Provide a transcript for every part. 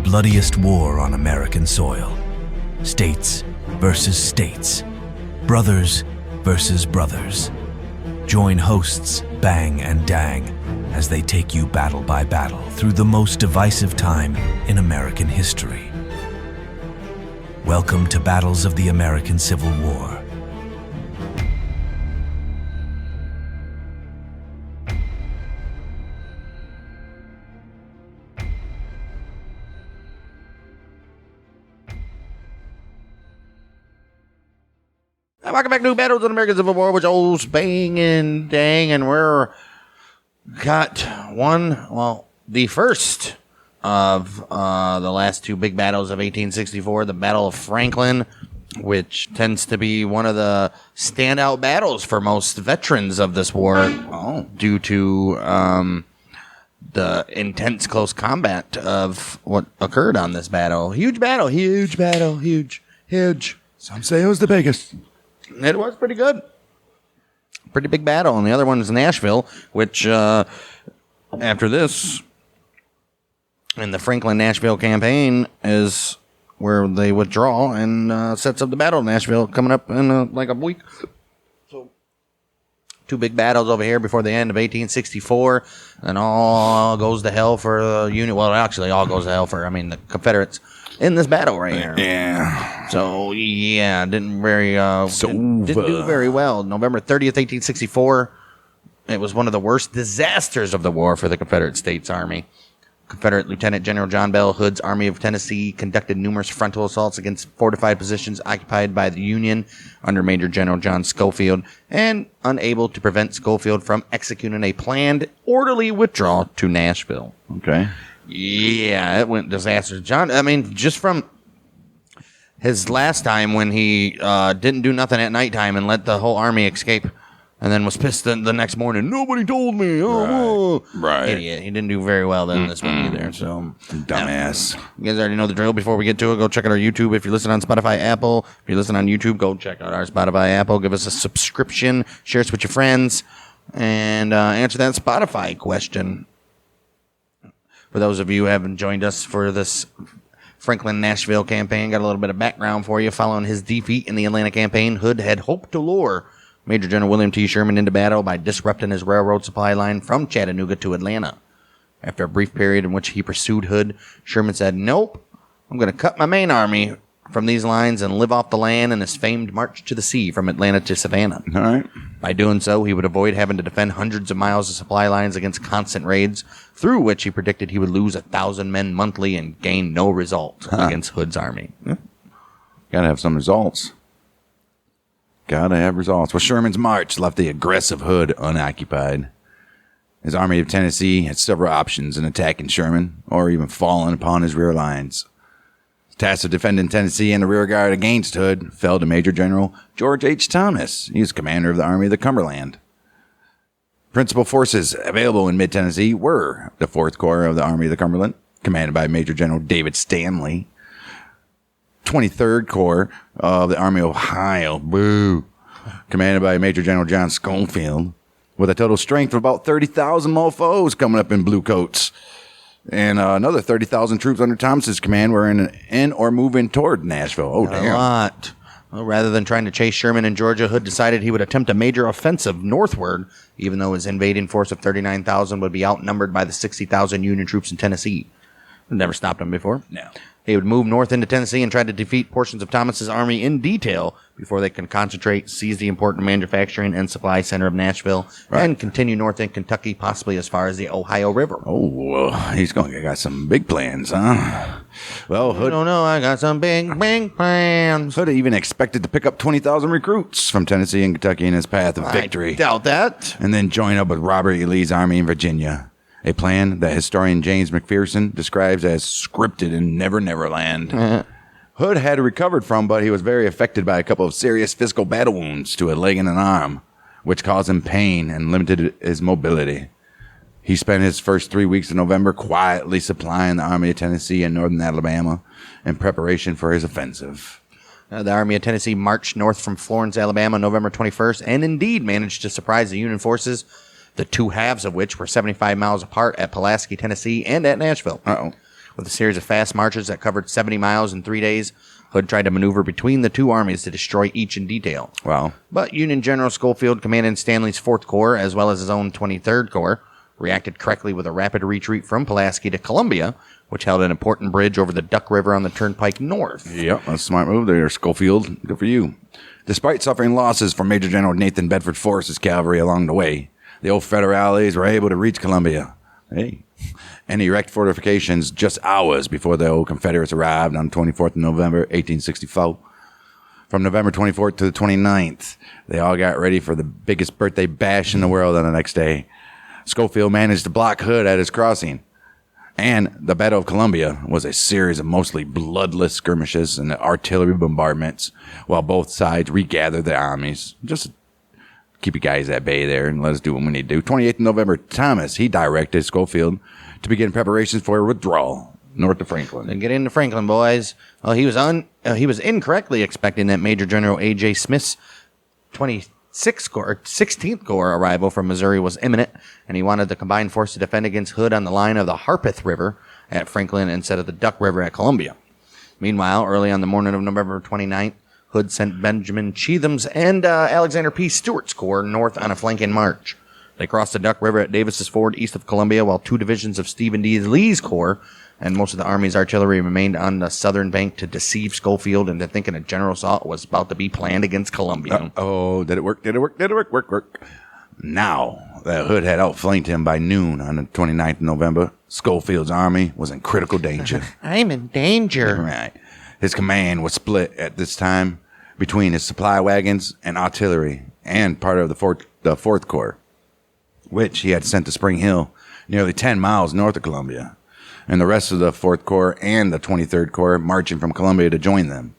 bloodiest war on American soil. States versus states. Brothers versus brothers. Join hosts Bang and Dang as they take you battle by battle through the most divisive time in American history. Welcome to Battles of the American Civil War. Welcome back to Battles of the American Civil War, which old Bang and Dang, and we're got the first of the last two big battles of 1864, the Battle of Franklin, which tends to be one of the standout battles for most veterans of this war due to the intense close combat of what occurred on this battle. Huge battle. Some say it was the biggest. It was pretty good. Pretty big battle. And the other one is Nashville, which after this, in the Franklin-Nashville campaign, is where they withdraw and sets up the Battle of Nashville coming up in like a week. So, two big battles over here before the end of 1864, and all goes to hell for the Union. Well, actually, all goes to hell for, the Confederates in this battle right here. Yeah. So, didn't do very well. November 30th, 1864, it was one of the worst disasters of the war for the Confederate States Army. Confederate Lieutenant General John Bell Hood's Army of Tennessee conducted numerous frontal assaults against fortified positions occupied by the Union under Major General John Schofield, and unable to prevent Schofield from executing a planned, orderly withdrawal to Nashville. Okay. Yeah, it went disastrous. Just from his last time when he didn't do nothing at nighttime and let the whole army escape, and then was pissed the next morning. Nobody told me. Right. Idiot. He didn't do very well then this one either. So Dumbass. You guys already know the drill. Before we get to it, go check out our YouTube. If you're listening on Spotify, Apple. If you're listening on YouTube, go check out our Spotify, Apple. Give us a subscription. Share us with your friends. And answer that Spotify question. For those of you who haven't joined us for this Franklin-Nashville campaign, got a little bit of background for you. Following his defeat in the Atlanta campaign, Hood had hoped to lure Major General William T. Sherman into battle by disrupting his railroad supply line from Chattanooga to Atlanta. After a brief period in which he pursued Hood, Sherman said, "Nope, I'm going to cut my main army from these lines and live off the land in his famed march to the sea from Atlanta to Savannah." All right. By doing so, he would avoid having to defend hundreds of miles of supply lines against constant raids, through which he predicted he would lose 1,000 men monthly and gain no result against Hood's army. Gotta have some results. Well, Sherman's march left the aggressive Hood unoccupied. His Army of Tennessee had several options in attacking Sherman, or even falling upon his rear lines. The task of defending Tennessee and the rear guard against Hood fell to Major General George H. Thomas. He was commander of the Army of the Cumberland. Principal forces available in mid-Tennessee were the 4th Corps of the Army of the Cumberland, commanded by Major General David Stanley, 23rd Corps of the Army of Ohio, commanded by Major General John Schofield, with a total strength of about 30,000 mofos coming up in blue coats. And another 30,000 troops under Thomas's command were in or moving toward Nashville. Oh, damn. A lot. Well, rather than trying to chase Sherman in Georgia, Hood decided he would attempt a major offensive northward, even though his invading force of 39,000 would be outnumbered by the 60,000 Union troops in Tennessee. Never stopped him before. No. He would move north into Tennessee and try to defeat portions of Thomas's army in detail before they can concentrate, seize the important manufacturing and supply center of Nashville, and continue north in Kentucky, possibly as far as the Ohio River. Oh, he's got some big plans, huh? Well, Hood... I don't know, I got some big plans. Hood even expected to pick up 20,000 recruits from Tennessee and Kentucky in his path of victory. I doubt that. And then join up with Robert E. Lee's army in Virginia. A plan that historian James McPherson describes as scripted in Never Never Land. Hood had recovered from, but he was very affected by a couple of serious physical battle wounds to a leg and an arm, which caused him pain and limited his mobility. He spent his first 3 weeks of November quietly supplying the Army of Tennessee and northern Alabama in preparation for his offensive. The Army of Tennessee marched north from Florence, Alabama, November 21st, and indeed managed to surprise the Union forces, the two halves of which were 75 miles apart at Pulaski, Tennessee, and at Nashville. With a series of fast marches that covered 70 miles in 3 days, Hood tried to maneuver between the two armies to destroy each in detail. Wow. But Union General Schofield, commanding Stanley's 4th Corps, as well as his own 23rd Corps, reacted correctly with a rapid retreat from Pulaski to Columbia, which held an important bridge over the Duck River on the Turnpike North. Yep, that's a smart move there, Schofield. Good for you. Despite suffering losses from Major General Nathan Bedford Forrest's cavalry along the way, the old Federales were able to reach Columbia. Hey. And erect fortifications just hours before the old Confederates arrived on 24th of November, 1864. From November 24th to the 29th, they all got ready for the biggest birthday bash in the world on the next day. Schofield managed to block Hood at his crossing. And the Battle of Columbia was a series of mostly bloodless skirmishes and artillery bombardments while both sides regathered their armies. Just keep you guys at bay there and let us do what we need to do. 28th of November, Thomas, he directed Schofield to begin preparations for a withdrawal north of Franklin. And get into Franklin, boys. Well, he was incorrectly expecting that Major General A.J. Smith's 16th Corps arrival from Missouri was imminent, and he wanted the combined force to defend against Hood on the line of the Harpeth River at Franklin instead of the Duck River at Columbia. Meanwhile, early on the morning of November 29th, Hood sent Benjamin Cheatham's and Alexander P. Stewart's corps north on a flanking march. They crossed the Duck River at Davis's Ford east of Columbia, while 2 divisions of Stephen D. Lee's corps and most of the Army's artillery remained on the southern bank to deceive Schofield into thinking a general assault was about to be planned against Columbia. Did it work? Work. Now that Hood had outflanked him by noon on the 29th of November, Schofield's army was in critical danger. I'm in danger. Right. His command was split at this time between his supply wagons and artillery and part of the 4th Corps, which he had sent to Spring Hill, nearly 10 miles north of Columbia, and the rest of the 4th Corps and the 23rd Corps marching from Columbia to join them.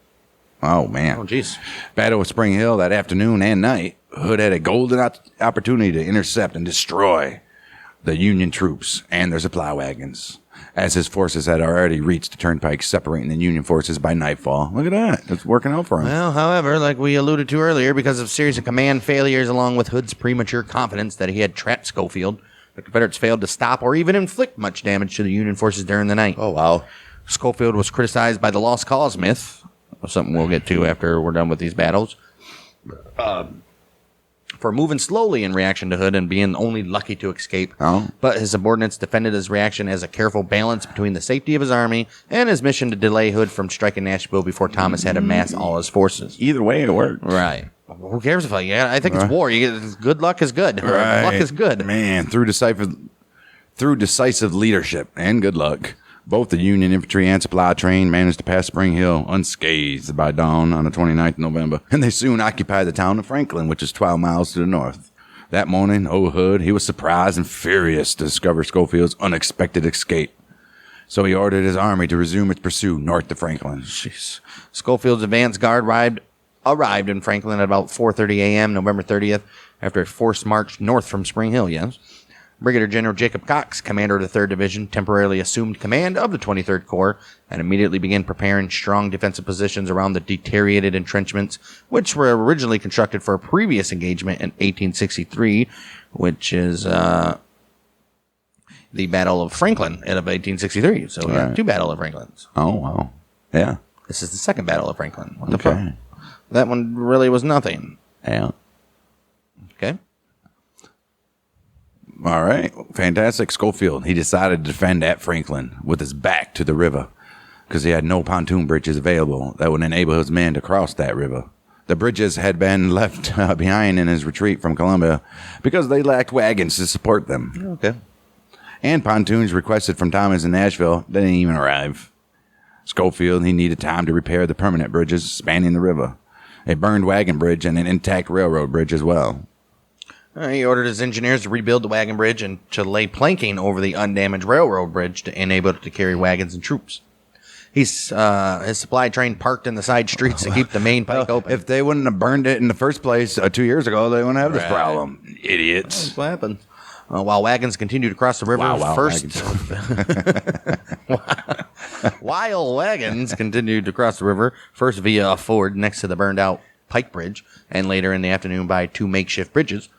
Oh, man. Oh, jeez. Battle of Spring Hill that afternoon and night, Hood had a golden opportunity to intercept and destroy the Union troops and their supply wagons, as his forces had already reached the turnpike separating the Union forces by nightfall. Look at that. It's working out for him. Well, however, like we alluded to earlier, because of a series of command failures along with Hood's premature confidence that he had trapped Schofield, the Confederates failed to stop or even inflict much damage to the Union forces during the night. Oh, wow. Schofield was criticized by the lost cause myth, something we'll get to after we're done with these battles, for moving slowly in reaction to Hood and being only lucky to escape. Oh. But his subordinates defended his reaction as a careful balance between the safety of his army and his mission to delay Hood from striking Nashville before Thomas had amassed all his forces. Either way, it worked. Right. Who cares if I think it's war. Good luck is good. Right. Luck is good. Man, through decisive leadership and good luck, both the Union infantry and supply train managed to pass Spring Hill unscathed by dawn on the 29th of November, and they soon occupied the town of Franklin, which is 12 miles to the north. That morning, old Hood, he was surprised and furious to discover Schofield's unexpected escape. So he ordered his army to resume its pursuit north to Franklin. Jeez. Schofield's advance guard arrived in Franklin at about 4:30 a.m. November 30th after a forced march north from Spring Hill, yes. Brigadier General Jacob Cox, commander of the 3rd Division, temporarily assumed command of the 23rd Corps and immediately began preparing strong defensive positions around the deteriorated entrenchments, which were originally constructed for a previous engagement in 1863, which is the Battle of Franklin of 1863. So we got 2 Battle of Franklins. Oh, wow. Yeah. This is the 2nd Battle of Franklin. What the Okay. fuck? That one really was nothing. Yeah. Okay. All right. Fantastic. Schofield, he decided to defend at Franklin with his back to the river because he had no pontoon bridges available that would enable his men to cross that river. The bridges had been left behind in his retreat from Columbia because they lacked wagons to support them. Okay. And pontoons requested from Thomas in Nashville didn't even arrive. Schofield, he needed time to repair the permanent bridges spanning the river, a burned wagon bridge and an intact railroad bridge as well. He ordered his engineers to rebuild the wagon bridge and to lay planking over the undamaged railroad bridge to enable it to carry wagons and troops. His supply train parked in the side streets to keep the main pike open. If they wouldn't have burned it in the first place 2 years ago, they wouldn't have this Right. problem. Idiots. That's what happened. While wagons continued to cross the river While wagons continued to cross the river, first via a ford next to the burned-out Pike Bridge, and later in the afternoon by 2 makeshift bridges,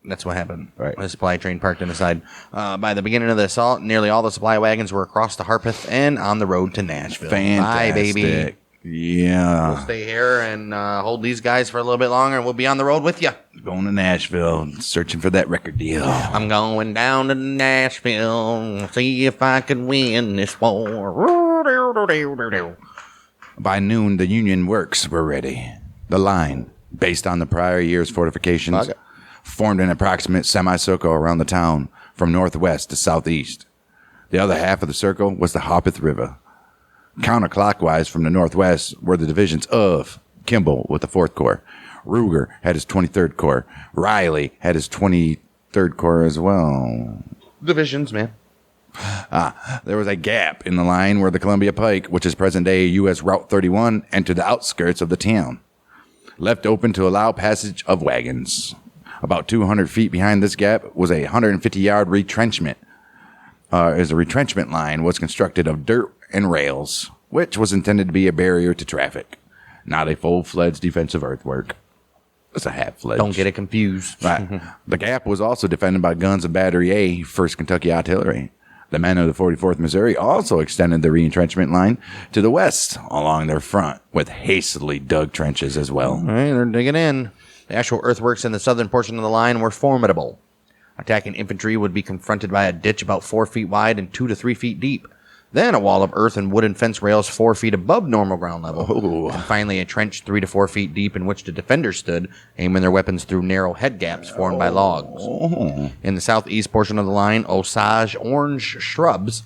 That's what happened. Right. The supply train parked on the side. By the beginning of the assault, nearly all the supply wagons were across the Harpeth and on the road to Nashville. Fantastic. Bye, baby. Yeah. We'll stay here and hold these guys for a little bit longer, and we'll be on the road with you. Going to Nashville, searching for that record deal. I'm going down to Nashville, see if I can win this war. By noon, the Union works were ready. The line, based on the prior year's fortifications, formed an approximate semicircle around the town from northwest to southeast. The other half of the circle was the Harpeth River. Counterclockwise from the northwest were the divisions of Kimball with the 4th Corps. Ruger had his 23rd Corps. Riley had his 23rd Corps as well. Divisions, man. There was a gap in the line where the Columbia Pike, which is present-day U.S. Route 31, entered the outskirts of the town, left open to allow passage of wagons. About 200 feet behind this gap was a 150-yard retrenchment. A retrenchment line was constructed of dirt and rails, which was intended to be a barrier to traffic, not a full-fledged defensive earthwork. It's a half-fledged. Don't get it confused. Right. The gap was also defended by guns of Battery A, 1st Kentucky Artillery. The men of the 44th Missouri also extended the retrenchment line to the west along their front with hastily dug trenches as well. All right, they're digging in. The actual earthworks in the southern portion of the line were formidable. Attacking infantry would be confronted by a ditch about 4 feet wide and 2 to 3 feet deep. Then a wall of earth and wooden fence rails 4 feet above normal ground level. Oh. And finally a trench 3 to 4 feet deep in which the defenders stood, aiming their weapons through narrow head gaps formed by logs. In the southeast portion of the line, Osage orange shrubs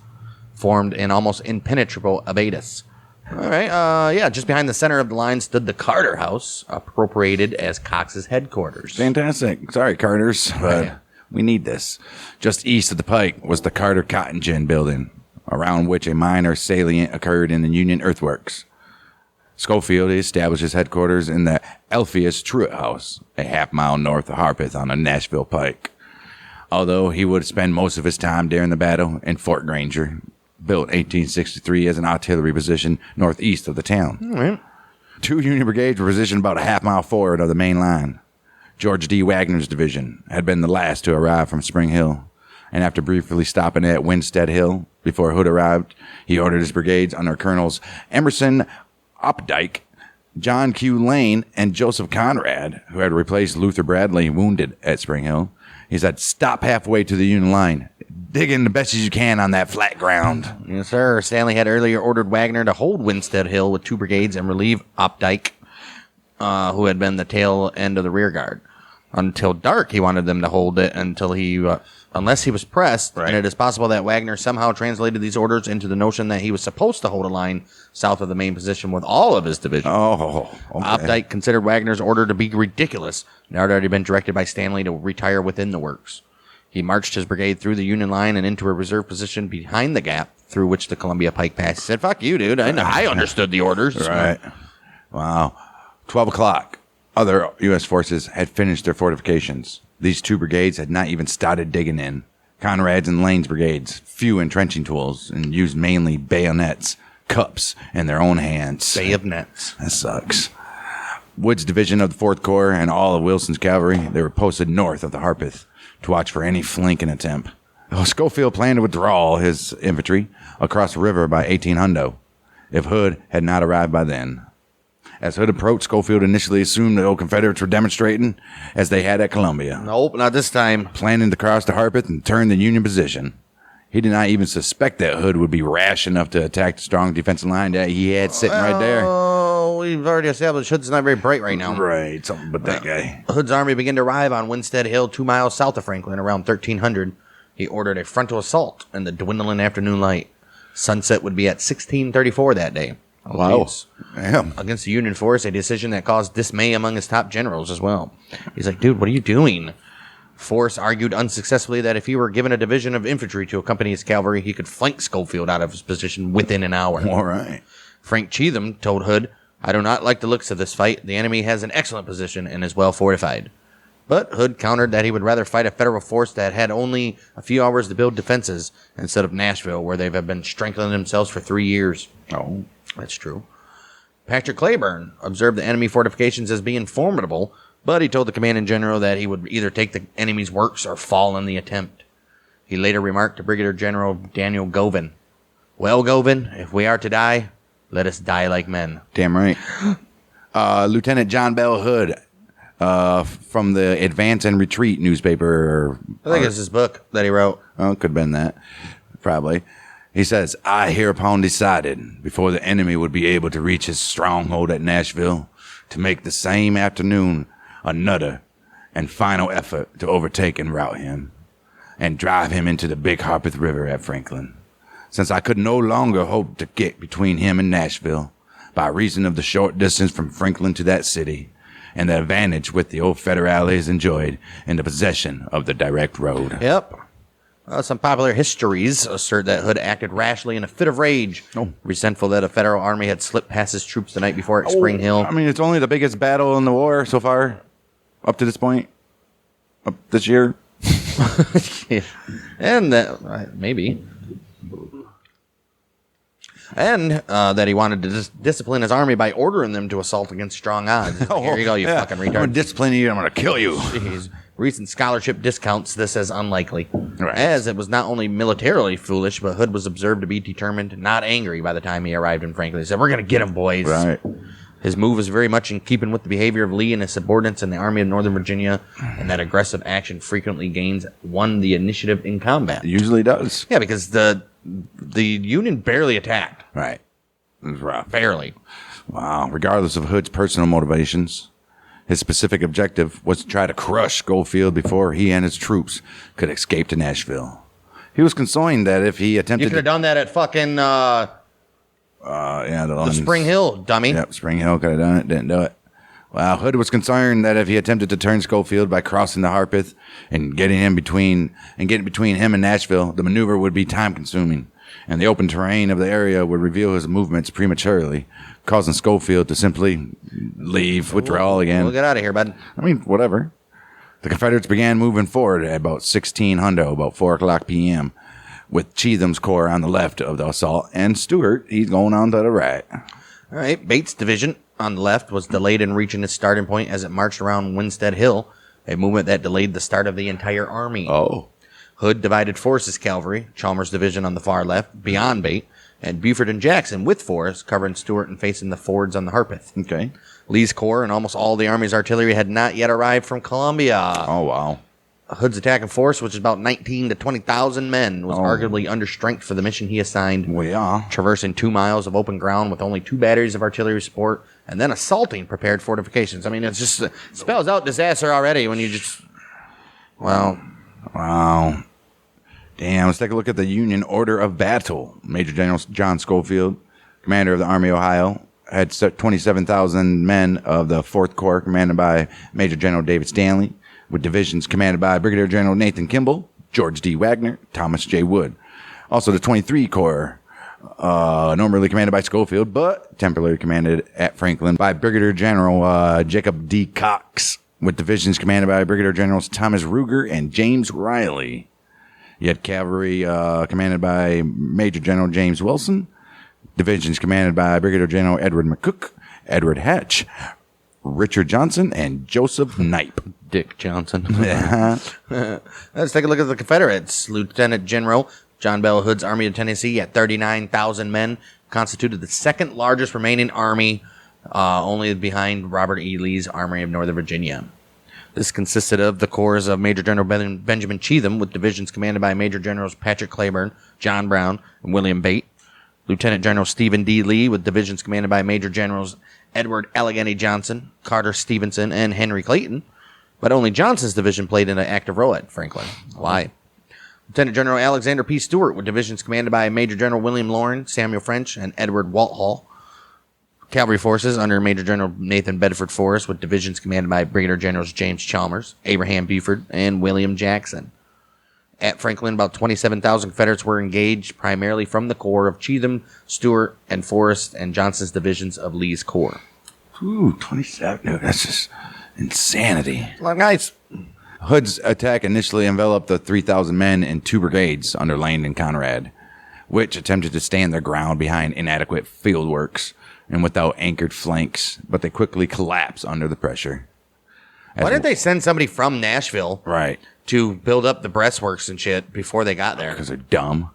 formed an almost impenetrable abatis. All right, just behind the center of the line stood the Carter House, appropriated as Cox's headquarters. Fantastic. Sorry, Carters, but we need this. Just east of the Pike was the Carter Cotton Gin building, around which a minor salient occurred in the Union earthworks. Schofield established his headquarters in the Alpheus Truett House, a half-mile north of Harpeth on the Nashville Pike. Although he would spend most of his time during the battle in Fort Granger, built 1863 as an artillery position northeast of the town. All right. 2 Union brigades were positioned about a half-mile forward of the main line. George D. Wagner's division had been the last to arrive from Spring Hill, and after briefly stopping at Winstead Hill before Hood arrived, he ordered his brigades under Colonels Emerson Opdyke, John Q. Lane, and Joseph Conrad, who had replaced Luther Bradley, wounded at Spring Hill. He said, "Stop halfway to the Union line. Dig in the best as you can on that flat ground." Yes, sir. Stanley had earlier ordered Wagner to hold Winstead Hill with 2 brigades and relieve Opdyke, who had been the tail end of the rear guard. Until dark, he wanted them to hold it unless he was pressed, Right. and it is possible that Wagner somehow translated these orders into the notion that he was supposed to hold a line south of the main position with all of his division. Oh, okay. Opdyke considered Wagner's order to be ridiculous, and had already been directed by Stanley to retire within the works. He marched his brigade through the Union line and into a reserve position behind the gap through which the Columbia Pike passed. He said, "Fuck you, dude. I understood the orders." Right. Wow. 12 o'clock. Other U.S. forces had finished their fortifications. These 2 brigades had not even started digging in. Conrad's and Lane's brigades, few entrenching tools, and used mainly bayonets, cups, and their own hands. Bayonets. That sucks. Wood's division of the 4th Corps and all of Wilson's cavalry, they were posted north of the Harpeth to watch for any flanking attempt. Schofield planned to withdraw his infantry across the river by 1800 if Hood had not arrived by then. As Hood approached, Schofield initially assumed the old Confederates were demonstrating as they had at Columbia, Nope, not this time. planning to cross the Harpeth and turn the Union position. He did not even suspect that Hood would be rash enough to attack the strong defensive line that he had sitting right there. Oh, we've already established Hood's not very bright right now. Right, something but that guy. Hood's army began to arrive on Winstead Hill 2 miles south of Franklin around 1300. He ordered a frontal assault in the dwindling afternoon light. Sunset would be at 1634 that day. Oh, Wow. geez. Damn. Against the Union force, a decision that caused dismay among his top generals as well. He's like, dude, what are you doing? Force argued unsuccessfully that if he were given a division of infantry to accompany his cavalry, he could flank Schofield out of his position within an hour. All right. Frank Cheatham told Hood, "I do not like the looks of this fight. The enemy has an excellent position and is well fortified." But Hood countered that he would rather fight a federal force that had only a few hours to build defenses instead of Nashville, where they have been strengthening themselves for 3 years. Oh. That's true. Patrick Clayburne observed the enemy fortifications as being formidable, but he told the commanding general that he would either take the enemy's works or fall in the attempt. He later remarked to Brigadier General Daniel Govan, "Well, Govan, if we are to die, let us die like men." Damn right. Lieutenant John Bell Hood from the Advance and Retreat newspaper. I think it's his book that he wrote. Oh, could have been that. Probably. He says, "I hereupon decided, before the enemy would be able to reach his stronghold at Nashville, to make the same afternoon another and final effort to overtake and rout him, and drive him into the Big Harpeth River at Franklin. Since I could no longer hope to get between him and Nashville, by reason of the short distance from Franklin to that city, and the advantage which the old Federales enjoyed in the possession of the direct road." Yep. Some popular histories assert that Hood acted rashly in a fit of rage, resentful that a federal army had slipped past his troops the night before at Spring Hill. I mean, it's only the biggest battle in the war so far, up to this point, up this year. Yeah. And that, maybe. And that he wanted to discipline his army by ordering them to assault against strong odds. Here you go, you fucking retard. I'm going to discipline you, I'm going to kill you. Jeez. Recent scholarship discounts this as unlikely, Right. as it was not only militarily foolish, but Hood was observed to be determined, not angry by the time he arrived in Franklin. He said, "We're going to get him, boys." Right. His move was very much in keeping with the behavior of Lee and his subordinates in the Army of Northern Virginia, and that aggressive action frequently won the initiative in combat. It usually does. Yeah, because the Union barely attacked. Right. It was rough. Barely. Wow. Regardless of Hood's personal motivations, his specific objective was to try to crush Schofield before he and his troops could escape to Nashville. He was concerned that if he attempted You could have done that at fucking the Spring Hill, dummy. Yep, Spring Hill could have done it, didn't do it. Well, Hood was concerned that if he attempted to turn Schofield by crossing the Harpeth and getting between him and Nashville, the maneuver would be time consuming, and the open terrain of the area would reveal his movements prematurely, causing Schofield to simply withdraw again. We'll get out of here, bud. I mean, whatever. The Confederates began moving forward at about 1600, about 4 o'clock p.m., with Cheatham's corps on the left of the assault, and Stewart, he's going on to the right. All right, Bates' division on the left was delayed in reaching its starting point as it marched around Winstead Hill, a movement that delayed the start of the entire army. Oh. Hood divided Forrest's cavalry, Chalmers' division on the far left, beyond Bate, and Buford and Jackson with Forrest, covering Stewart and facing the fords on the Harpeth. Okay. Lee's corps and almost all the Army's artillery had not yet arrived from Columbia. Oh, wow. Hood's attacking force, which is about 19 to 20,000 men, was arguably under strength for the mission he assigned. Well, yeah. Traversing 2 miles of open ground with only 2 batteries of artillery support, and then assaulting prepared fortifications. I mean, it's just spells out disaster already when you just... Well... Wow. Damn, let's take a look at the Union Order of Battle. Major General John Schofield, commander of the Army of Ohio, had 27,000 men of the 4th Corps, commanded by Major General David Stanley, with divisions commanded by Brigadier General Nathan Kimball, George D. Wagner, Thomas J. Wood. Also, the 23 Corps, normally commanded by Schofield, but temporarily commanded at Franklin by Brigadier General Jacob D. Cox, with divisions commanded by Brigadier Generals Thomas Ruger and James Riley. You had cavalry commanded by Major General James Wilson, divisions commanded by Brigadier General Edward McCook, Edward Hatch, Richard Johnson, and Joseph Knipe. Dick Johnson. Let's take a look at the Confederates. Lieutenant General John Bell Hood's Army of Tennessee at 39,000 men constituted the second largest remaining army, only behind Robert E. Lee's Army of Northern Virginia. This consisted of the corps of Major General Benjamin Cheatham, with divisions commanded by Major Generals Patrick Claiborne, John Brown, and William Bate. Lieutenant General Stephen D. Lee, with divisions commanded by Major Generals Edward Allegheny Johnson, Carter Stevenson, and Henry Clayton. But only Johnson's division played in an active role at Franklin. Why? Lieutenant General Alexander P. Stewart, with divisions commanded by Major General William Loring, Samuel French, and Edward Walthall. Cavalry forces under Major General Nathan Bedford Forrest, with divisions commanded by Brigadier Generals James Chalmers, Abraham Buford, and William Jackson. At Franklin, about 27,000 Confederates were engaged, primarily from the corps of Cheatham, Stewart, and Forrest, and Johnson's divisions of Lee's corps. Ooh, 27. Dude, that's just insanity. A lot of guys. Hood's attack initially enveloped the 3,000 men in 2 brigades under Langdon Conrad, which attempted to stand their ground behind inadequate field works and without anchored flanks, but they quickly collapsed under the pressure. Why didn't they send somebody from Nashville Right. to build up the breastworks and shit before they got there? Because they're dumb.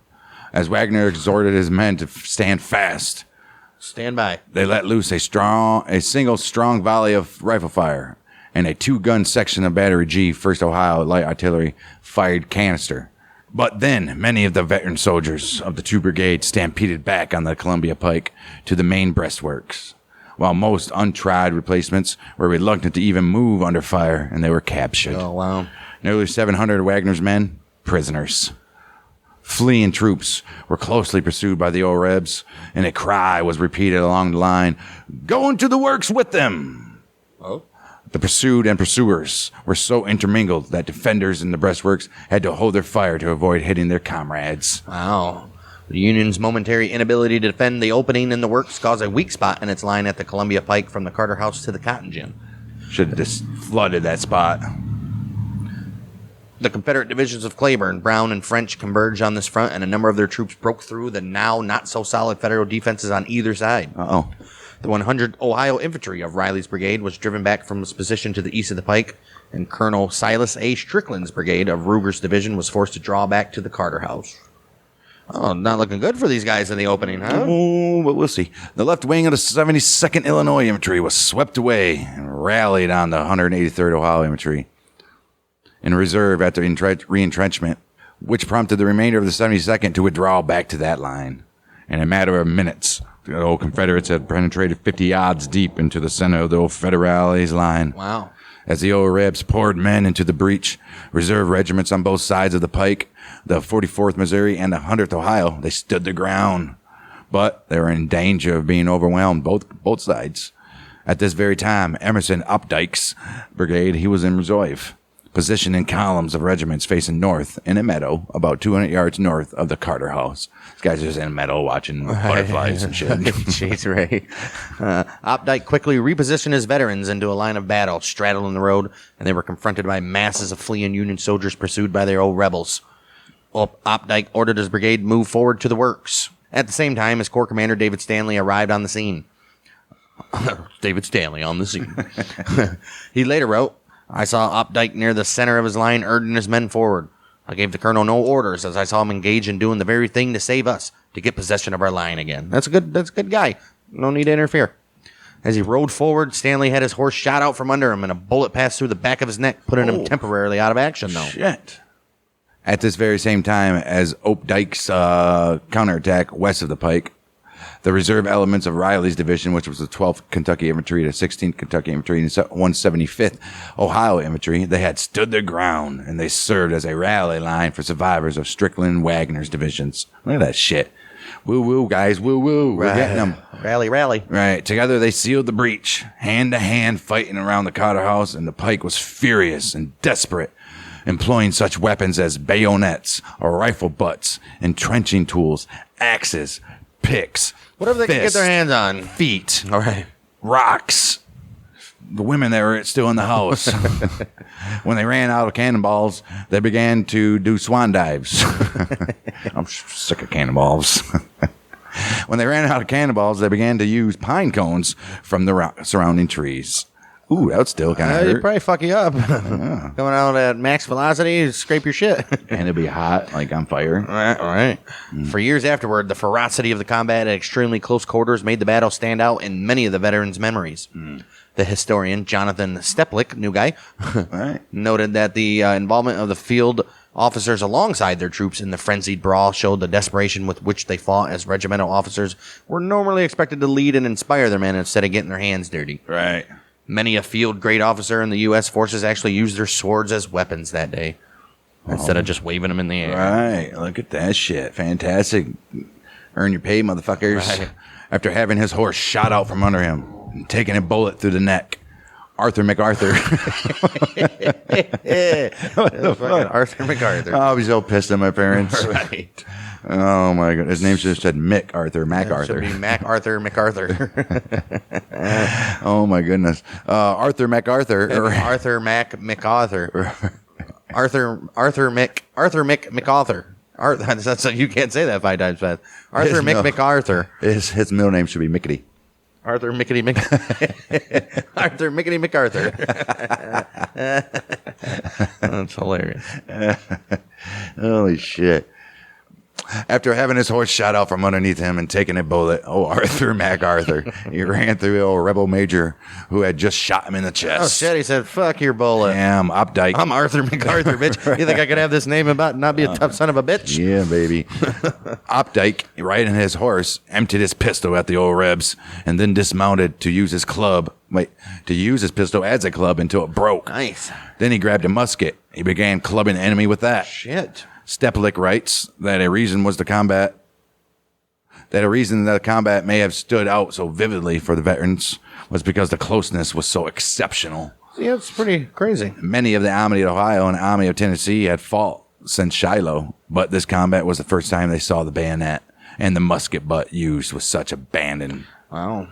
As Wagner exhorted his men to stand fast, Stand by. they let loose a single strong volley of rifle fire and a 2-gun section of Battery G, 1st Ohio Light Artillery, fired canister. But then many of the veteran soldiers of the 2 brigades stampeded back on the Columbia Pike to the main breastworks, while most untried replacements were reluctant to even move under fire, and they were captured. Oh, wow. Nearly 700 of Wagner's men, prisoners. Fleeing troops were closely pursued by the old Rebs, and a cry was repeated along the line, "Go into the works with them!" Oh. The pursued and pursuers were so intermingled that defenders in the breastworks had to hold their fire to avoid hitting their comrades. Wow. The Union's momentary inability to defend the opening in the works caused a weak spot in its line at the Columbia Pike from the Carter House to the Cotton Gin. Should have just flooded that spot. The Confederate divisions of Claiborne, Brown, and French converged on this front, and a number of their troops broke through the now not-so-solid Federal defenses on either side. Uh-oh. The 100th Ohio Infantry of Riley's brigade was driven back from its position to the east of the Pike, and Colonel Silas A. Strickland's brigade of Ruger's division was forced to draw back to the Carter House. Oh, not looking good for these guys in the opening, huh? Oh, but we'll see. The left wing of the 72nd Illinois Infantry was swept away and rallied on the 183rd Ohio Infantry in reserve after re-entrenchment, which prompted the remainder of the 72nd to withdraw back to that line. In a matter of minutes, the old Confederates had penetrated 50 yards deep into the center of the old Federales line. Wow. As the old Rebs poured men into the breach, reserve regiments on both sides of the Pike, the 44th Missouri and the 100th Ohio, they stood their ground. But they were in danger of being overwhelmed, both sides. At this very time, Emerson Opdyke's brigade, he was in reserve, positioned in columns of regiments facing north in a meadow about 200 yards north of the Carter House. These guys are just in a meadow watching butterflies and shit. Jeez, Ray. Opdyke quickly repositioned his veterans into a line of battle straddling the road, and they were confronted by masses of fleeing Union soldiers pursued by their old rebels. Opdyke ordered his brigade move forward to the works. At the same time, his corps commander, David Stanley, arrived on the scene. David Stanley on the scene. He later wrote, "I saw Opdyke near the center of his line urging his men forward. I gave the colonel no orders as I saw him engaged in doing the very thing to save us, to get possession of our line again." That's a good guy. No need to interfere. As he rode forward, Stanley had his horse shot out from under him, and a bullet passed through the back of his neck, putting him temporarily out of action, though. Shit. At this very same time as Opdyke's counterattack west of the Pike, the reserve elements of Riley's division, which was the 12th Kentucky Infantry, the 16th Kentucky Infantry, and the 175th Ohio Infantry, they had stood their ground, and they served as a rally line for survivors of Strickland and Wagner's divisions. Look at that shit. Woo-woo, guys, woo-woo. We're getting them. Rally, rally. Right. Together they sealed the breach, hand-to-hand fighting around the Carter House, and the Pike was furious and desperate, employing such weapons as bayonets or rifle butts, entrenching tools, axes, picks, Whatever they can get their fists, hands on. feet, All right. rocks. The women that were still in the house. When they ran out of cannonballs, they began to do swan dives. I'm sick of cannonballs. When they ran out of cannonballs, they began to use pine cones from the surrounding trees. Ooh, that would still kind of It'd hurt. probably fuck you up. Coming out at max velocity, scrape your shit. And it'd be hot, like on fire. All right. For years afterward, the ferocity of the combat at extremely close quarters made the battle stand out in many of the veterans' memories. The historian Jonathan Steplick, new guy, Right. noted that the involvement of the field officers alongside their troops in the frenzied brawl showed the desperation with which they fought, as regimental officers were normally expected to lead and inspire their men instead of getting their hands dirty. Right. Many a field-grade officer in the U.S. forces actually used their swords as weapons that day, instead of just waving them in the air. Right. Look at that shit. Fantastic. Earn your pay, motherfuckers. Right. After having his horse shot out from under him and taking a bullet through the neck, Arthur MacArthur. Arthur MacArthur. Oh, I was so pissed at my parents. Right. Oh, my God. His name should have said Mick Arthur, MacArthur. Should be MacArthur MacArthur. Oh, my goodness. Arthur MacArthur. Arthur MacArthur. Arthur Mick MacArthur. That's you can't say that 5 times fast. Arthur Yes, no. MacArthur. His middle name should be Mickety. Arthur Mickety Mick. Arthur Mickety MacArthur. That's hilarious. Holy shit. After having his horse shot out from underneath him and taking a bullet, Arthur MacArthur, he ran through the old rebel major who had just shot him in the chest. Oh, shit. He said, fuck your bullet. Damn, Opdyke. I'm Arthur MacArthur, bitch. You think I could have this name about not be a tough son of a bitch? Yeah, baby. Opdyke, riding his horse, emptied his pistol at the old Rebs and then dismounted to use his pistol as a club until it broke. Nice. Then he grabbed a musket. He began clubbing the enemy with that. Shit. Steplik writes that a reason that the combat may have stood out so vividly for the veterans was because the closeness was so exceptional. Yeah, it's pretty crazy. Many of the Army of Ohio and Army of Tennessee had fought since Shiloh, but this combat was the first time they saw the bayonet and the musket butt used with such abandon. Wow.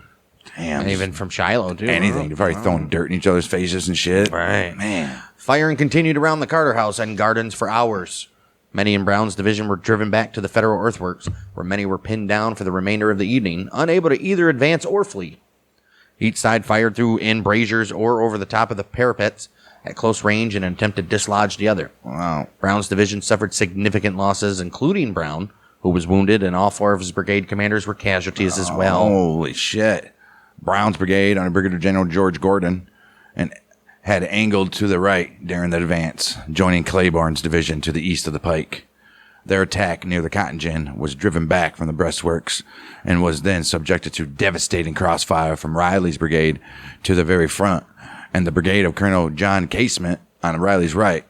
Damn. And even from Shiloh, too. Anything. They're probably throwing dirt in each other's faces and shit. Right. Man. Firing continued around the Carter House and gardens for hours. Many in Brown's division were driven back to the Federal earthworks, where many were pinned down for the remainder of the evening, unable to either advance or flee. Each side fired through embrasures or over the top of the parapets at close range in an attempt to dislodge the other. Wow. Brown's division suffered significant losses, including Brown, who was wounded, and all 4 of his brigade commanders were casualties as well. Holy shit. Brown's brigade under Brigadier General George Gordon and had angled to the right during the advance, joining Claiborne's division to the east of the pike. Their attack near the cotton gin was driven back from the breastworks and was then subjected to devastating crossfire from Riley's brigade to the very front and the brigade of Colonel John Casement on Riley's right.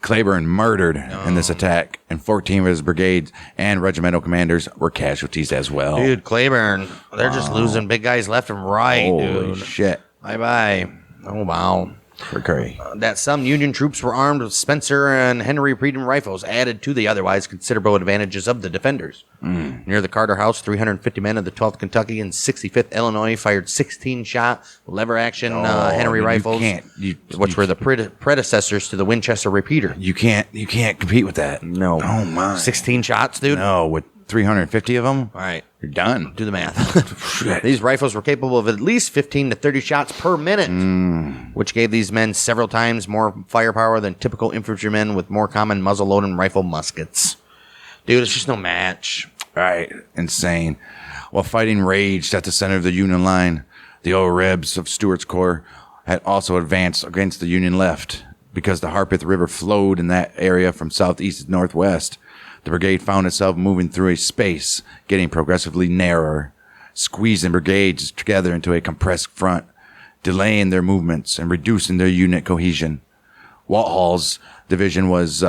Claiborne murdered in this attack, and 14 of his brigades and regimental commanders were casualties as well. Dude, Claiborne, they're just losing big guys left and right, Holy dude. shit. Bye-bye. Oh, wow. For Curry. That some Union troops were armed with Spencer and Henry Pridham rifles added to the otherwise considerable advantages of the defenders. Near the Carter House, 350 men of the 12th Kentucky and 65th Illinois fired 16-shot lever-action Henry rifles, which were the predecessors to the Winchester repeater. You can't compete with that. No. Oh, my. 16 shots, dude? No, with 350 of them? All right. You're done. Do the math. These rifles were capable of at least 15 to 30 shots per minute, which gave these men several times more firepower than typical infantrymen with more common muzzle-loading rifle muskets. Dude, it's just no match. Right. Insane. While fighting raged at the center of the Union line, the old Rebs of Stuart's Corps had also advanced against the Union left. Because the Harpeth River flowed in that area from southeast to northwest, the brigade found itself moving through a space, getting progressively narrower, squeezing brigades together into a compressed front, delaying their movements and reducing their unit cohesion. Walthall's division was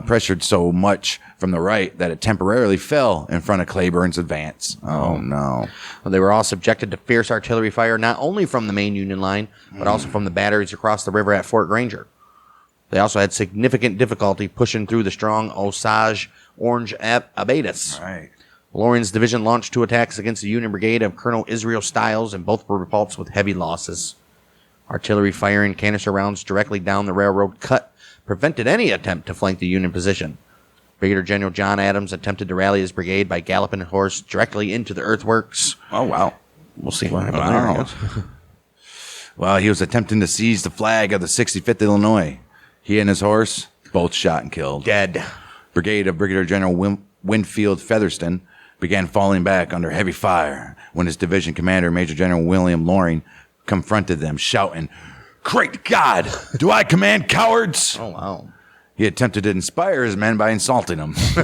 pressured so much from the right that it temporarily fell in front of Claiborne's advance. Oh, no. Well, they were all subjected to fierce artillery fire, not only from the main Union line, but also from the batteries across the river at Fort Granger. They also had significant difficulty pushing through the strong Osage Orange abatis. Right. Lawrence's division launched 2 attacks against the Union brigade of Colonel Israel Stiles, and both were repulsed with heavy losses. Artillery firing canister rounds directly down the railroad cut prevented any attempt to flank the Union position. Brigadier General John Adams attempted to rally his brigade by galloping a horse directly into the earthworks. Oh, wow. We'll see what happens there. Well, he was attempting to seize the flag of the 65th Illinois. He and his horse, both shot and killed. Dead. Brigade of Brigadier General Winfield Featherston began falling back under heavy fire when his division commander, Major General William Loring, confronted them, shouting, "Great God, do I command cowards?" Oh, wow. He attempted to inspire his men by insulting them. He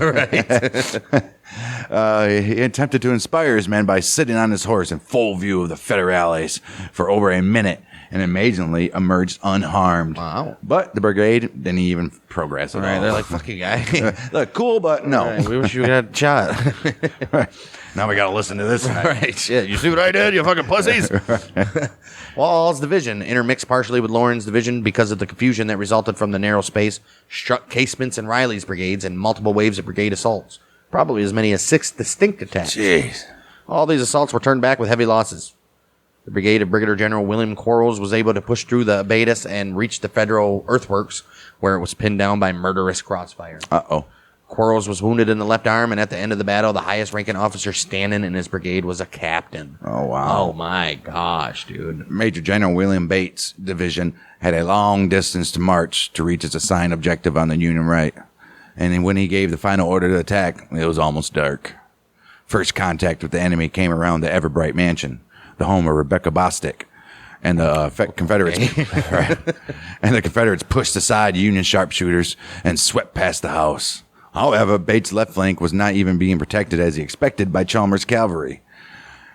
attempted to inspire his men by sitting on his horse in full view of the Federales for over a minute and amazingly emerged unharmed. Wow. But the brigade didn't even progress at all. They're like, fuck you, guy. Look, cool, but no. Right, we wish you had shot. Right. Now we got to listen to this. Right, shit. You see what I did, you fucking pussies? Wall's division, intermixed partially with Lawrence's division because of the confusion that resulted from the narrow space, struck Casement's and Riley's brigades in multiple waves of brigade assaults. Probably as many as 6 distinct attacks. Jeez. All these assaults were turned back with heavy losses. The brigade of Brigadier General William Quarles was able to push through the abatis and reach the Federal earthworks, where it was pinned down by murderous crossfire. Uh-oh. Quarles was wounded in the left arm, and at the end of the battle, the highest-ranking officer standing in his brigade was a captain. Oh, wow. Oh, my gosh, dude. Major General William Bates' division had a long distance to march to reach its assigned objective on the Union right. And when he gave the final order to attack, it was almost dark. First contact with the enemy came around the Everbright Mansion, the home of Rebecca Bostick, and the Confederates. Right. And the Confederates pushed aside Union sharpshooters and swept past the house. However, Bates' left flank was not even being protected as he expected by Chalmers' cavalry,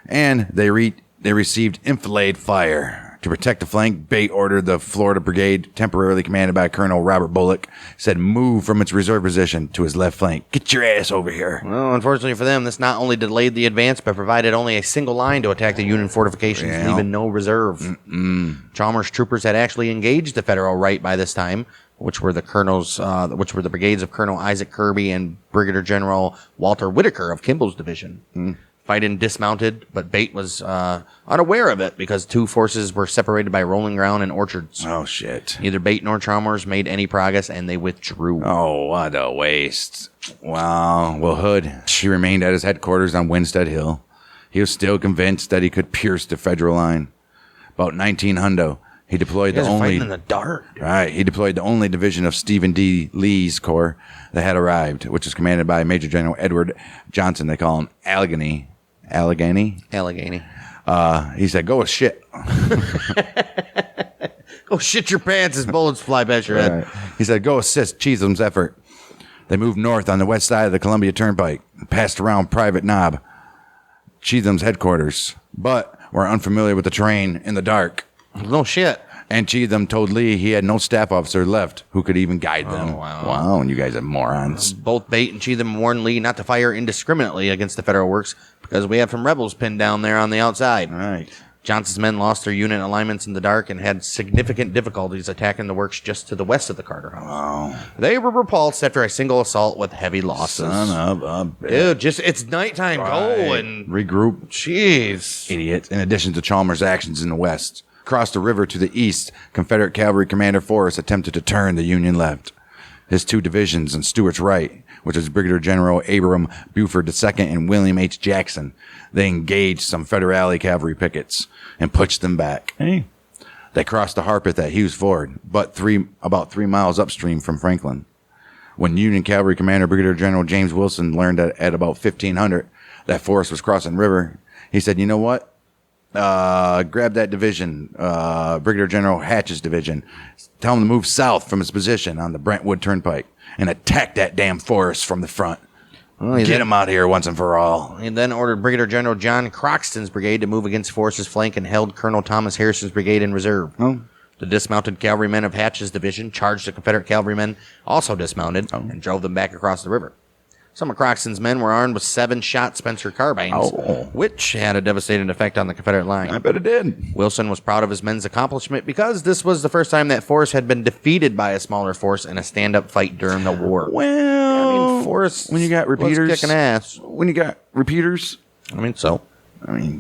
and they received enfilade fire. To protect the flank, Bates ordered the Florida Brigade, temporarily commanded by Colonel Robert Bullock, said move from its reserve position to his left flank. Get your ass over here. Well, unfortunately for them, this not only delayed the advance, but provided only a single line to attack the Union fortifications, leaving no reserve. Chalmers' troopers had actually engaged the Federal right by this time, which were the brigades of Colonel Isaac Kirby and Brigadier General Walter Whitaker of Kimball's division. Fighting dismounted, but Bate was unaware of it because two forces were separated by rolling ground and orchards. Oh, shit. Neither Bate nor Chalmers made any progress, and they withdrew. Oh, what a waste. Wow. Well, Hood, he remained at his headquarters on Winstead Hill. He was still convinced that he could pierce the Federal line. About 1900, he deployed the only... fighting in the dark. Right. He deployed the only division of Stephen D. Lee's corps that had arrived, which was commanded by Major General Edward Johnson. They call him Allegheny. He said, go with shit. Go shit your pants as bullets fly past your head. Right. He said, go assist Chisholm's effort. They moved north on the west side of the Columbia Turnpike and passed around Private Knob, Chisholm's headquarters, but were unfamiliar with the terrain in the dark. No shit. And Chisholm told Lee he had no staff officer left who could even guide them. Oh, wow. Wow, and you guys are morons. Both Bate and Chisholm warned Lee not to fire indiscriminately against the Federal works because we have some rebels pinned down there on the outside. All right. Johnson's men lost their unit alignments in the dark and had significant difficulties attacking the works just to the west of the Carter House. Wow. They were repulsed after a single assault with heavy losses. Son of a bitch. Dude, it's nighttime. Go and regroup. Jeez. Idiot. In addition to Chalmers' actions in the west, across the river to the east, Confederate Cavalry Commander Forrest attempted to turn the Union left. His two divisions on Stuart's right, which was Brigadier General Abram Buford II and William H. Jackson, they engaged some Federale cavalry pickets and pushed them back. Hey. They crossed the Harpeth at Hughes Ford, but about 3 miles upstream from Franklin. When Union Cavalry Commander Brigadier General James Wilson learned that at about 1500 that Forrest was crossing the river, he said, you know what? Grab that division, Brigadier General Hatch's division. Tell him to move south from his position on the Brentwood Turnpike and attack that damn Forrest from the front. Well, get him out here once and for all. He then ordered Brigadier General John Croxton's brigade to move against Forrest's flank and held Colonel Thomas Harrison's brigade in reserve. Oh. The dismounted cavalrymen of Hatch's division charged the Confederate cavalrymen, also dismounted, and drove them back across the river. Some of Croxton's men were armed with 7-shot Spencer carbines, which had a devastating effect on the Confederate line. I bet it did. Wilson was proud of his men's accomplishment because this was the first time that Forrest had been defeated by a smaller force in a stand-up fight during the war. Well, I mean, Forrest when you got repeaters, was kicking ass. When you got repeaters, I mean, so. Following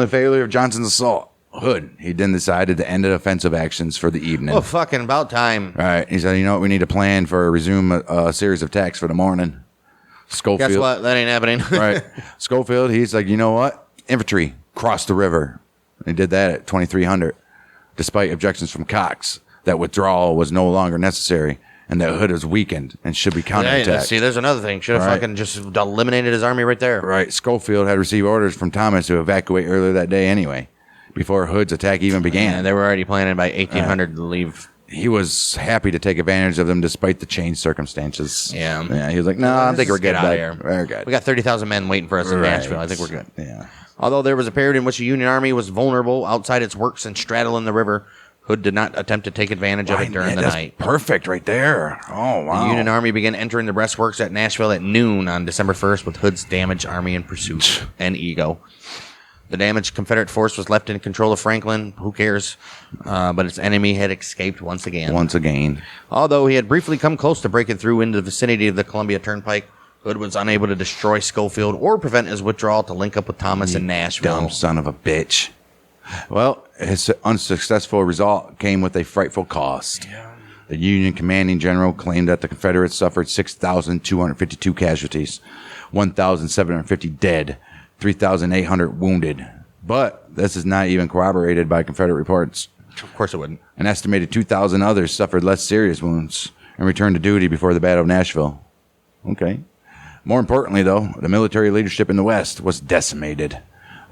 the failure of Johnson's assault, Hood, he then decided to end the offensive actions for the evening. Oh, fucking about time. All right. He said, you know what? We need to plan for resume a series of attacks for the morning. Schofield. Guess what? That ain't happening. Right. Schofield, he's like, you know what? Infantry, cross the river. He did that at 2300. Despite objections from Cox, that withdrawal was no longer necessary and that Hood was weakened and should be counterattacked. Yeah, see, there's another thing. Should have fucking just eliminated his army right there. Right. Schofield had received orders from Thomas to evacuate earlier that day anyway, before Hood's attack even began. Yeah, they were already planning by 1800 to leave. He was happy to take advantage of them despite the changed circumstances. Yeah. He was like, no, I think we're good. Get out of here. We're good. We got 30,000 men waiting for us in Nashville. I think we're good. Yeah. Although there was a period in which the Union Army was vulnerable outside its works and straddling the river, Hood did not attempt to take advantage of it during the night. Perfect right there. Oh, wow. The Union Army began entering the breastworks at Nashville at noon on December 1st with Hood's damaged army in pursuit and ego. The damaged Confederate force was left in control of Franklin. Who cares? But its enemy had escaped once again. Although he had briefly come close to breaking through into the vicinity of the Columbia Turnpike, Hood was unable to destroy Schofield or prevent his withdrawal to link up with Thomas in Nashville. Dumb son of a bitch. Well, his unsuccessful result came with a frightful cost. Yeah. The Union commanding general claimed that the Confederates suffered 6,252 casualties, 1,750 dead, 3,800 wounded. But this is not even corroborated by Confederate reports. Of course it wouldn't. An estimated 2,000 others suffered less serious wounds and returned to duty before the Battle of Nashville. Okay. More importantly, though, the military leadership in the West was decimated,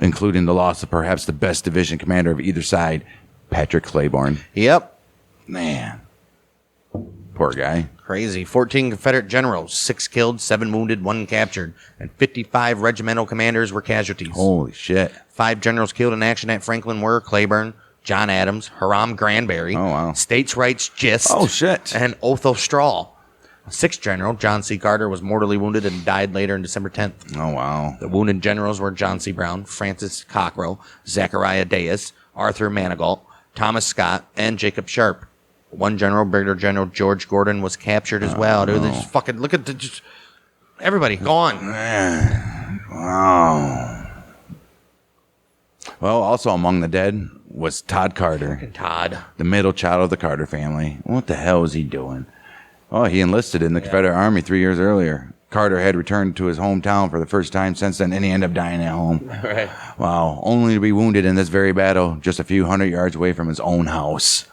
including the loss of perhaps the best division commander of either side, Patrick Claiborne. Yep. Man. Poor guy. Crazy. 14 Confederate generals, 6 killed, 7 wounded, 1 captured, and 55 regimental commanders were casualties. Holy shit. 5 generals killed in action at Franklin were Claiborne, John Adams, Hiram Granberry, Oh, wow. States' Rights Gist, Oh, shit. and Otho Strahl. 6th general, John C. Carter, was mortally wounded and died later on December 10th. Oh, wow. The wounded generals were John C. Brown, Francis Cockrell, Zachariah Diaz, Arthur Manigault, Thomas Scott, and Jacob Sharp. 1 general, Brigadier General George Gordon, was captured as well. Dude, they just fucking look at everybody gone. Man. Wow. Well, also among the dead was Todd Carter, Todd. the middle child of the Carter family. What the hell was he doing? Oh, he enlisted in the Confederate Army 3 years earlier. Carter had returned to his hometown for the first time since then, and he ended up dying at home. Right. Wow. Only to be wounded in this very battle just a few hundred yards away from his own house.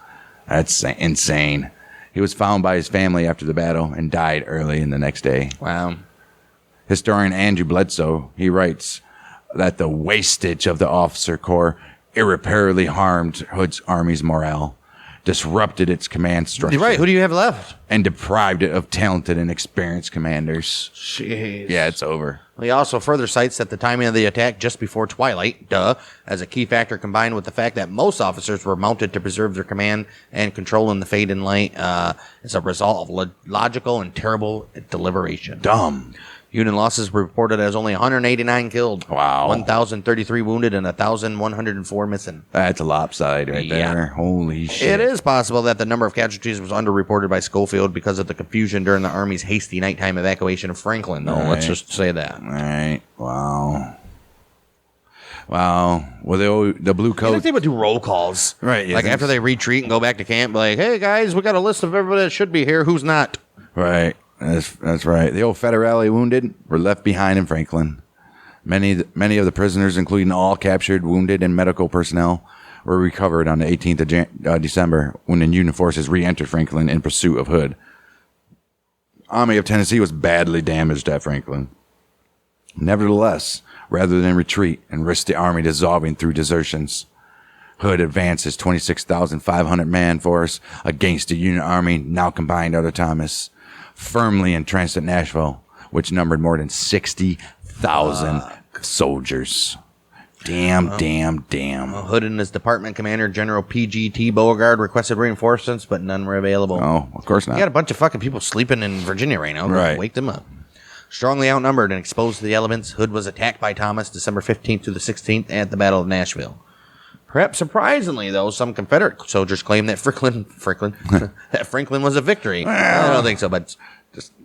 That's insane. He was found by his family after the battle and died early in the next day. Wow. Historian Andrew Bledsoe, he writes that the wastage of the officer corps irreparably harmed Hood's army's morale, disrupted its command structure, You're right. Who do you have left? and deprived it of talented and experienced commanders. Jeez. Yeah, it's over. He also further cites that the timing of the attack just before twilight, as a key factor combined with the fact that most officers were mounted to preserve their command and control in the fade and light as a result of logical and terrible deliberation. Dumb. Union losses were reported as only 189 killed, Wow. 1,033 wounded, and 1,104 missing. That's a lopside right Yeah. there. Holy shit. It is possible that the number of casualties was underreported by Schofield because of the confusion during the Army's hasty nighttime evacuation of Franklin, though. Right. Let's just say that. All right. Wow. Wow. Well, the blue I coat. think they would do roll calls. Right, yeah, like after they retreat and go back to camp, like, hey, guys, we got a list of everybody that should be here. Who's not? Right. That's right. The old Federale wounded were left behind in Franklin. Many of the prisoners, including all captured, wounded, and medical personnel, were recovered on the 18th of December when the Union forces re-entered Franklin in pursuit of Hood. Army of Tennessee was badly damaged at Franklin. Nevertheless, rather than retreat and risk the army dissolving through desertions, Hood advanced his 26,500 man force against the Union army now combined under Thomas, firmly entrenched at Nashville, which numbered more than 60,000 soldiers. Damn. Hood and his department commander, General P.G.T. Beauregard, requested reinforcements, but none were available. Oh, of course You got not. a bunch of fucking people sleeping in Virginia right now. Right. Wake them up. Strongly outnumbered and exposed to the elements, Hood was attacked by Thomas December 15th through the 16th at the Battle of Nashville. Perhaps surprisingly, though, some Confederate soldiers claim that Franklin was a victory. I don't think so, but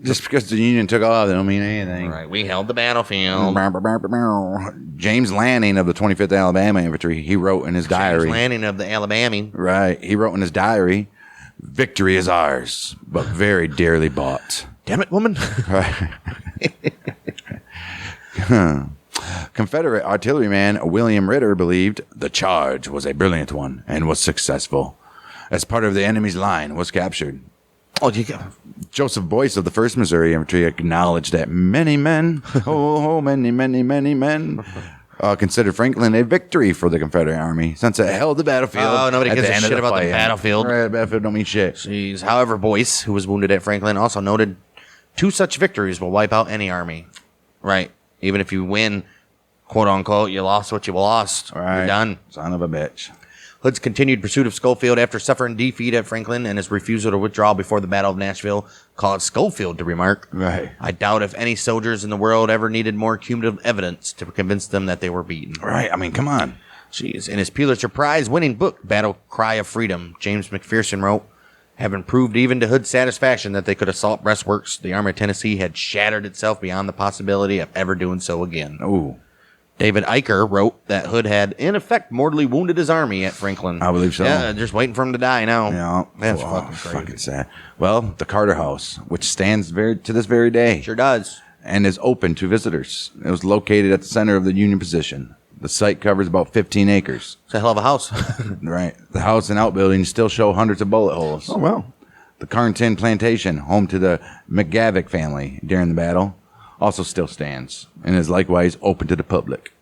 Just because the Union took off, they don't mean anything. right, we held the battlefield. James Lanning of the 25th Alabama Infantry, he wrote in his diary. Landing of the Alabama. Right. He wrote in his diary, "Victory is ours, but very dearly bought." Damn it, woman. Confederate artilleryman William Ritter believed the charge was a brilliant one and was successful, as part of the enemy's line was captured. Oh, you got Joseph Boyce of the 1st Missouri Infantry acknowledged that many men, many men, considered Franklin a victory for the Confederate Army since it held the battlefield. Oh, nobody at gives the a end of shit about the fight. battlefield. Right, the battlefield don't mean shit. Jeez. However, Boyce, who was wounded at Franklin, also noted 2 such victories will wipe out any army. Right. Even if you win, quote unquote, you lost what you lost. Right. You're done. Son of a bitch. Hood's continued pursuit of Schofield after suffering defeat at Franklin and his refusal to withdraw before the Battle of Nashville caused Schofield to remark, Right. I doubt if any soldiers in the world ever needed more cumulative evidence to convince them that they were beaten. Right. I mean, come on. Jeez. In his Pulitzer Prize-winning book, Battle Cry of Freedom, James McPherson wrote, having proved even to Hood's satisfaction that they could assault breastworks, the Army of Tennessee had shattered itself beyond the possibility of ever doing so again. Ooh. David Eicher wrote that Hood had, in effect, mortally wounded his army at Franklin. I believe so. Yeah, just waiting for him to die now. Yeah, That's fucking crazy. Fucking sad. Well, the Carter House, which stands to this very day, Sure does. and is open to visitors. It was located at the center of the Union position. The site covers about 15 acres. It's a hell of a house. Right. The house and outbuildings still show hundreds of bullet holes. Oh, wow. The Carnton Plantation, home to the McGavick family during the battle, also still stands and is likewise open to the public.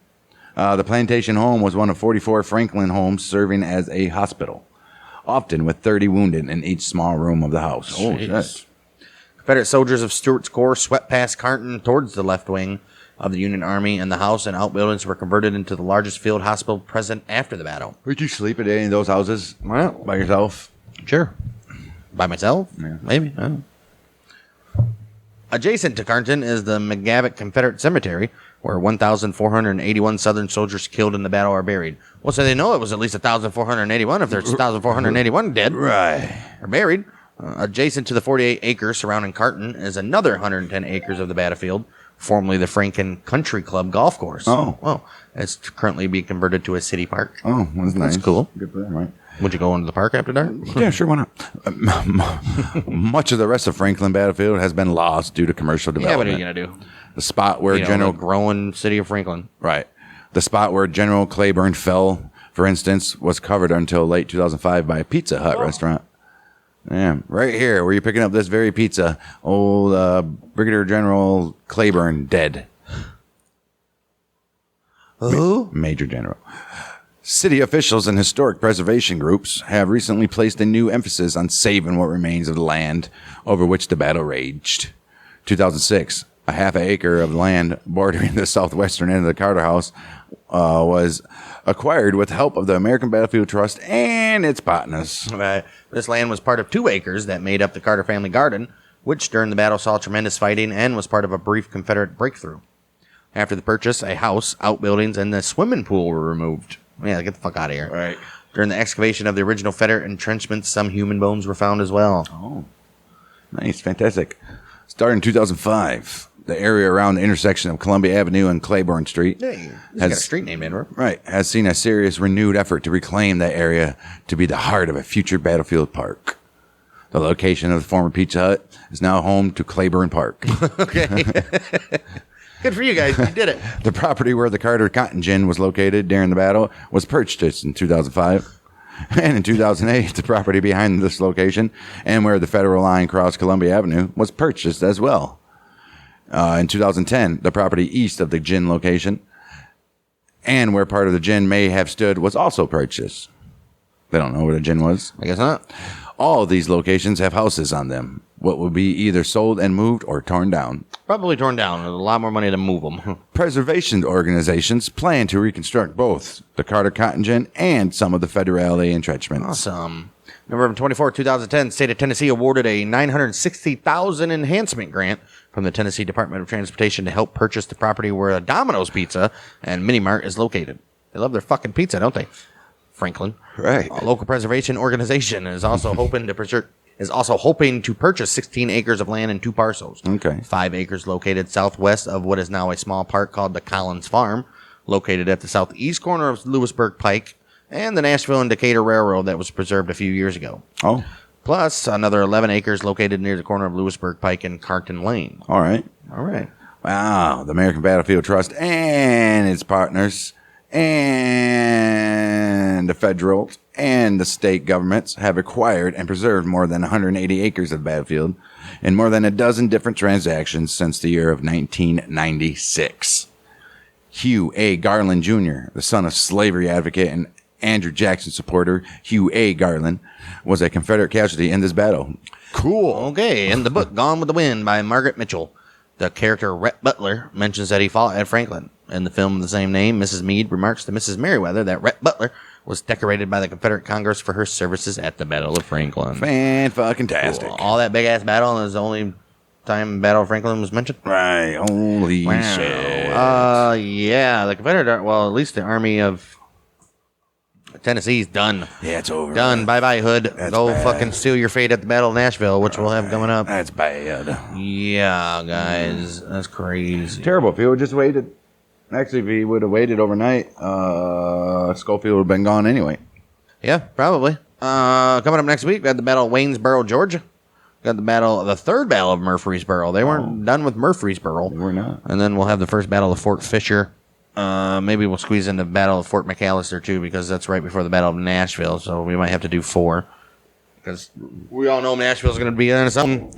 The plantation home was one of 44 Franklin homes serving as a hospital, often with 30 wounded in each small room of the house. Oh, shit. Confederate soldiers of Stuart's Corps swept past Carnton towards the left wing of the Union Army, and the house and outbuildings were converted into the largest field hospital present after the battle. Would you sleep a day in those houses by yourself? Sure. By myself? Yeah. Maybe. I don't know. Adjacent to Carnton is the McGavick Confederate Cemetery, where 1,481 Southern soldiers killed in the battle are buried. Well, so they know it was at least 1,481 if there's 1,481 dead. Right. Are buried. Adjacent to the 48 acres surrounding Carnton is another 110 acres of the battlefield, formerly the Franklin Country Club golf course. Oh. Well, it's currently being converted to a city park. Oh, that's nice. That's cool. Good for them, right? Would you go into the park after dark? Yeah, sure, why not? Much of the rest of Franklin Battlefield has been lost due to commercial Yeah, what are development. you going to do? The spot where The growing city of Franklin. Right. The spot where General Claiborne fell, for instance, was covered until late 2005 by a Pizza Hut restaurant. Yeah, right here where you're picking up this very pizza. Old Brigadier General Claiborne dead. Who? Major General. City officials and historic preservation groups have recently placed a new emphasis on saving what remains of the land over which the battle raged. 2006, a half an acre of land bordering the southwestern end of the Carter House was acquired with help of the American Battlefield Trust and its partners. This land was part of 2 acres that made up the Carter family garden, which during the battle saw tremendous fighting and was part of a brief Confederate breakthrough. After the purchase, a house, outbuildings, and the swimming pool were removed. Yeah, get the fuck out of here. Right. During the excavation of the original Confederate entrenchments, some human bones were found as well. Oh, nice. Fantastic. Starting in 2005, the area around the intersection of Columbia Avenue and Claiborne Street Hey, got a street named in it. has seen a serious renewed effort to reclaim that area to be the heart of a future battlefield park. The location of the former Pizza Hut is now home to Claiborne Park. Okay. Good for you guys. You did it. The property where the Carter Cotton Gin was located during the battle was purchased in 2005. And in 2008, the property behind this location and where the federal line crossed Columbia Avenue was purchased as well. In 2010, the property east of the gin location and where part of the gin may have stood was also purchased. They don't know where the gin was. I guess not. All of these locations have houses on them. What will be either sold and moved or torn down. Probably torn down. There's a lot more money to move them. Preservation organizations plan to reconstruct both the Carter Cotton Gin and some of the Federale entrenchments. Awesome. November 24, 2010, State of Tennessee awarded a $960,000 enhancement grant from the Tennessee Department of Transportation to help purchase the property where a Domino's Pizza and Mini Mart is located. They love their fucking pizza, don't they? Franklin. Right. A local preservation organization is also hoping to purchase 16 acres of land in 2 parcels. Okay. 5 acres located southwest of what is now a small park called the Collins Farm, located at the southeast corner of Lewisburg Pike and the Nashville and Decatur Railroad that was preserved a few years ago. Oh, Plus another 11 acres located near the corner of Lewisburg Pike and Carton Lane. all right. All right. Wow. The American Battlefield Trust and its partners and the federal and the state governments have acquired and preserved more than 180 acres of battlefield in more than a dozen different transactions since the year of 1996. Hugh A. Garland Jr., the son of slavery advocate and Andrew Jackson supporter Hugh A. Garland, was a Confederate casualty in this battle. Cool. Okay, in the book Gone with the Wind by Margaret Mitchell, the character Rhett Butler mentions that he fought at Franklin. In the film of the same name, Mrs. Meade remarks to Mrs. Merriweather that Rhett Butler was decorated by the Confederate Congress for her services at the Battle of Franklin. Fan-fucking-tastic. Cool. All that big-ass battle is the only time Battle of Franklin was mentioned? Right. Holy shit. Yeah, the Confederate, well, at least the Army of Tennessee's done. Yeah, it's over. Done. Bye-bye, Hood. That's Go bad. fucking steal your fate at the Battle of Nashville, which we'll have coming up. That's bad. Yeah, guys. That's crazy. Terrible. If you just waited Actually, if he would have waited overnight, Schofield would have been gone anyway. Yeah, probably. Coming up next week, we got the Battle of Waynesboro, Georgia. Got the third Battle of Murfreesboro. They weren't done with Murfreesboro. They were not. And then we'll have the first Battle of Fort Fisher. Maybe we'll squeeze in the Battle of Fort McAllister, too, because that's right before the Battle of Nashville, so we might have to do 4. Because we all know Nashville's going to be in something.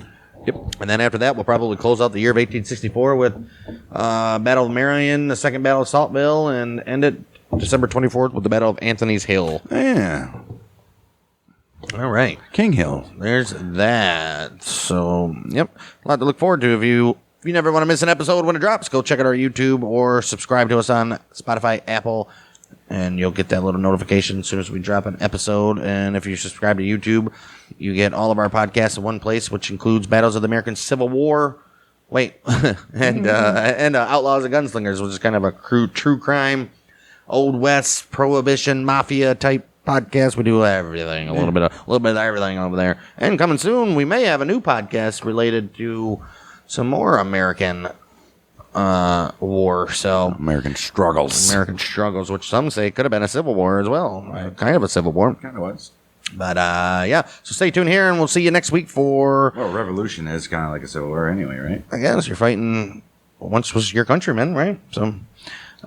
Yep. And then after that, we'll probably close out the year of 1864 with Battle of Marion, the Second Battle of Saltville, and end it December 24th with the Battle of Anthony's Hill. Yeah. All right. King Hill. There's that. So, yep. A lot to look forward to. If you never want to miss an episode when it drops, go check out our YouTube or subscribe to us on Spotify, Apple, and you'll get that little notification as soon as we drop an episode. And if you subscribe to YouTube, you get all of our podcasts in one place, which includes Battles of the American Civil War. and Outlaws and Gunslingers, which is kind of a true crime, Old West, Prohibition, Mafia type podcast. We do everything, a little bit of everything over there. And coming soon, we may have a new podcast related to some more American war. So American struggles, which some say could have been a civil war as well. Right. Kind of a civil war. Kind of was. But yeah, so stay tuned here, and we'll see you next week for. Well, revolution is kind of like a civil war anyway, right? I guess you're fighting. Once was your countrymen, right? So.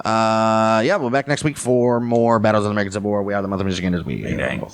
Yeah, we'll be back next week for more Battles of the American Civil War. We are the Month of Michigan as we. Dang.